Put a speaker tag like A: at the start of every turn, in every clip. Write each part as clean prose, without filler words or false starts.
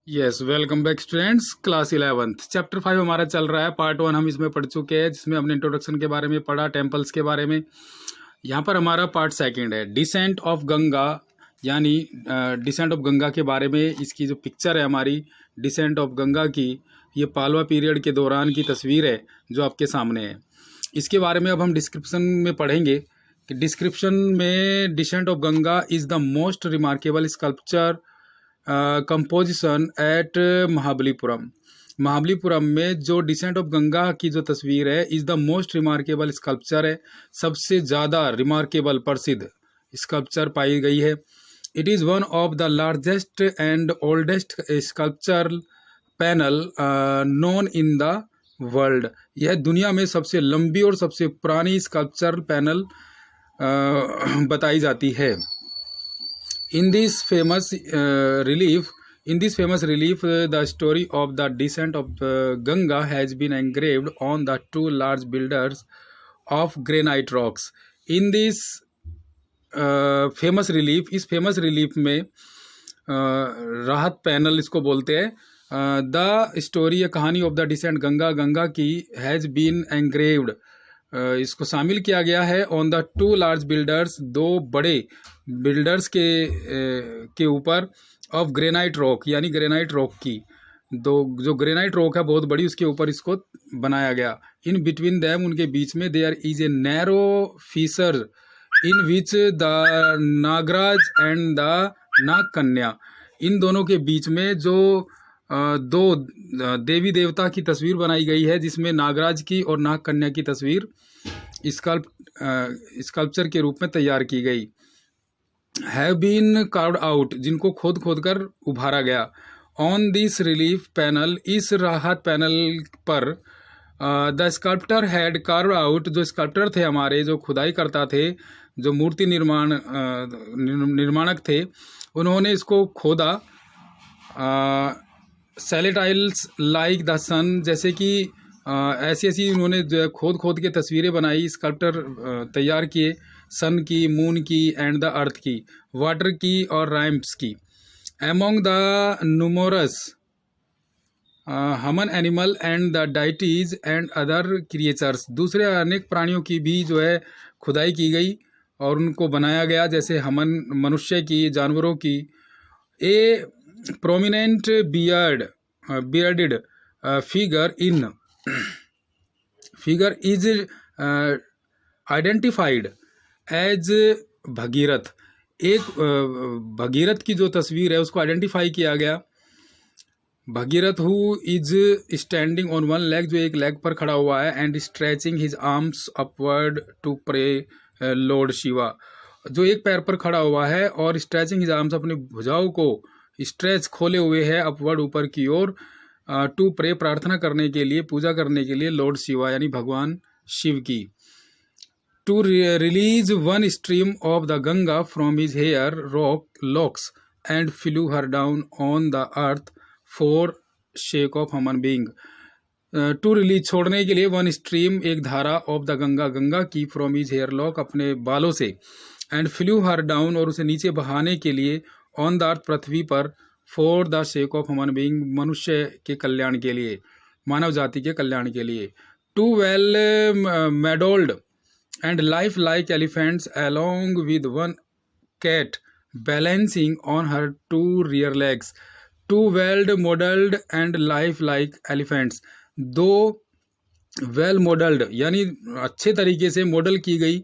A: Yes, welcome back students. Class 11th chapter 5 हमारा चल रहा है। पार्ट 1 हम इसमें पढ़ चुके हैं, जिसमें हमने इंट्रोडक्शन के बारे में पढ़ा, टेम्पल्स के बारे में। यहाँ पर हमारा पार्ट सेकंड है, डिसेंट ऑफ गंगा, यानी डिसेंट ऑफ गंगा के बारे में। इसकी जो पिक्चर है हमारी डिसेंट ऑफ गंगा की, ये पालवा पीरियड के दौरान की तस्वीर है जो आपके सामने है। इसके बारे में अब हम डिस्क्रिप्शन में पढ़ेंगे कि डिस्क्रिप्शन में descent of Ganga is the most remarkable sculpture composition at Mahabalipuram में जो डिसेंट ऑफ गंगा की जो तस्वीर है is the most remarkable sculpture है, सबसे ज़्यादा रिमार्केबल प्रसिद्ध स्कल्पचर पाई गई है। It is one of the largest and oldest sculpture panel known in the world. यह दुनिया में सबसे लंबी और सबसे पुरानी स्कल्पचर पैनल बताई जाती है। In this famous relief, the story of the descent of Ganga has been engraved on the two large boulders of granite rocks. In this famous relief, इस famous relief में राहत पैनल इसको बोलते हैं। The story या कहानी of the decent Ganga की has been एंग्रेव्ड, इसको शामिल किया गया है on the two large builders, दो बड़े बिल्डर्स के ऊपर, ऑफ ग्रेनाइट रॉक, यानी ग्रेनाइट रॉक की दो जो ग्रेनाइट रॉक है बहुत बड़ी, उसके ऊपर इसको बनाया गया। इन बिटवीन दैम, उनके बीच में, there is a narrow fissure in which the Nagaraj and the Nag Kanya, इन दोनों के बीच में जो दो देवी देवता की तस्वीर बनाई गई है, जिसमें नागराज की और नाग कन्या की तस्वीर स्कल्पचर के रूप में तैयार की गई। हैव बीन कार्व्ड आउट, जिनको खोद कर उभारा गया। ऑन दिस रिलीफ पैनल, इस राहत पैनल पर the sculptor had carved out, जो स्कल्प्टर थे हमारे, जो खुदाई करता थे, जो मूर्ति निर्माणक थे, उन्होंने इसको खोदा। सेलेटाइल्स लाइक द सन, जैसे कि ऐसी उन्होंने जो खोद के तस्वीरें बनाई, स्कल्प्टर तैयार किए, सन की, मून की एंड द अर्थ की, वाटर की और रैम्प्स की। Among the numerous human animal and the deities and other creatures, दूसरे अनेक प्राणियों की भी जो है खुदाई की गई और उनको बनाया गया, जैसे मनुष्य की, जानवरों की। ए prominent bearded figure is identified as Bhagirath, एक भगीरथ की जो तस्वीर है उसको आइडेंटिफाई किया गया। Bhagiratha who is standing on one leg, जो एक लेग पर खड़ा हुआ है, and stretching his arms upward to pray Lord Shiva, जो एक पैर पर खड़ा हुआ है और स्ट्रेचिंग हिज आर्म्स, अपनी भुजाओं को स्ट्रेच खोले हुए है अपवर्ड, ऊपर की ओर, टू प्रे, प्रार्थना करने के लिए, पूजा करने के लिए, लॉर्ड शिवा यानी भगवान शिव की। To release one stream of the Ganga from his hair locks and flew her down on the earth for sake of human being. To release, छोड़ने के लिए, वन स्ट्रीम, एक धारा, ऑफ द गंगा की, फ्रॉम हिज हेयर लॉक, अपने बालों से, and flew her down, और उसे नीचे बहाने के लिए, ऑन द अर्थ, पृथ्वी पर, for the shake of human being, मनुष्य के कल्याण के लिए, मानव जाति के कल्याण के लिए। Two well modelled and life like elephants along with one cat balancing on her two rear legs. Two well modelled and life like elephants, दो वेल मॉडल्ड यानी अच्छे तरीके से मॉडल की गई,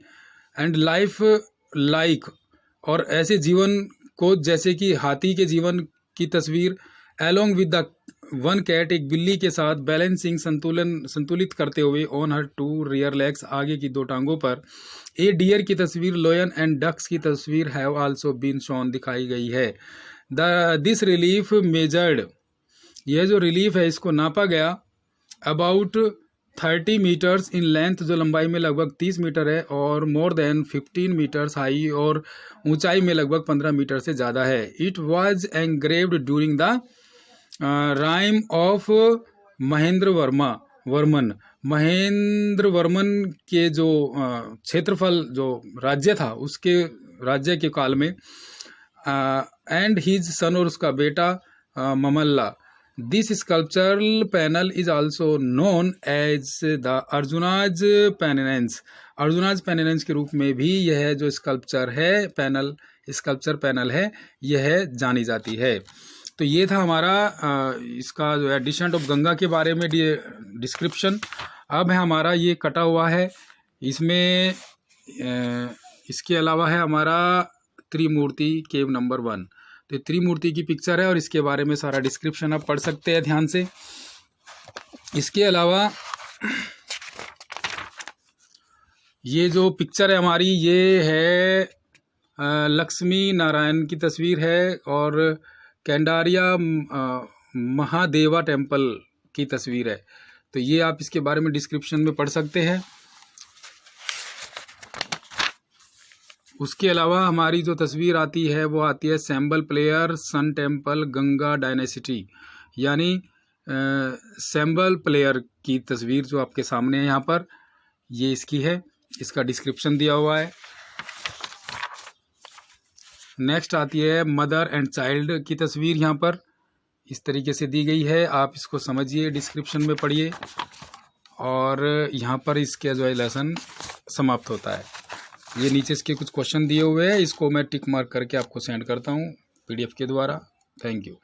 A: एंड लाइफ लाइक, और ऐसे जीवन को जैसे कि हाथी के जीवन की तस्वीर, along with the one cat, एक बिल्ली के साथ, बैलेंसिंग, संतुलित करते हुए, on her two rear legs, आगे की दो टांगों पर। ए डियर की तस्वीर, लोयन एंड डक्स की तस्वीर हैव आल्सो बीन शोन, दिखाई गई है। दिस रिलीफ मेजर्ड, यह जो रिलीफ है इसको नापा गया, अबाउट 30 मीटर्स इन लेंथ, जो लंबाई में लगभग 30 मीटर है, और मोर देन 15 मीटर्स हाई, और ऊंचाई में लगभग 15 मीटर से ज़्यादा है। It was engraved during the reign of Mahendra Varman के जो क्षेत्रफल, जो राज्य था, उसके राज्य के काल में, एंड हिज सन, और उसका बेटा, Mamalla. This sculptural panel is also known as the Arjuna's Penance. Arjuna's पेनिनेंस के रूप में भी यह जो स्कल्पचर पैनल है यह जानी जाती है। तो ये था हमारा इसका जो है डिसेंट ऑफ गंगा के बारे में डिस्क्रिप्शन। अब है हमारा ये कटा हुआ है, इसमें इसके अलावा है हमारा त्रिमूर्ति केव नंबर 1। तो त्रिमूर्ति की पिक्चर है और इसके बारे में सारा डिस्क्रिप्शन आप पढ़ सकते हैं ध्यान से। इसके अलावा ये जो पिक्चर है हमारी, ये है लक्ष्मी नारायण की तस्वीर है और कैंडारिया महादेवा टेम्पल की तस्वीर है। तो ये आप इसके बारे में डिस्क्रिप्शन में पढ़ सकते हैं। उसके अलावा हमारी जो तस्वीर आती है वो आती है sample player sun temple Ganga dynasty, यानी सैम्बल प्लेयर की तस्वीर जो आपके सामने है यहाँ पर, ये इसकी है, इसका डिस्क्रिप्शन दिया हुआ है। नेक्स्ट आती है मदर एंड चाइल्ड की तस्वीर, यहाँ पर इस तरीके से दी गई है, आप इसको समझिए, डिस्क्रिप्शन में पढ़िए और यहाँ पर इसके जो है लेसन समाप्त होता है। ये नीचे इसके कुछ क्वेश्चन दिए हुए हैं, इसको मैं टिक मार्क करके आपको सेंड करता हूँ PDF के द्वारा। Thank you.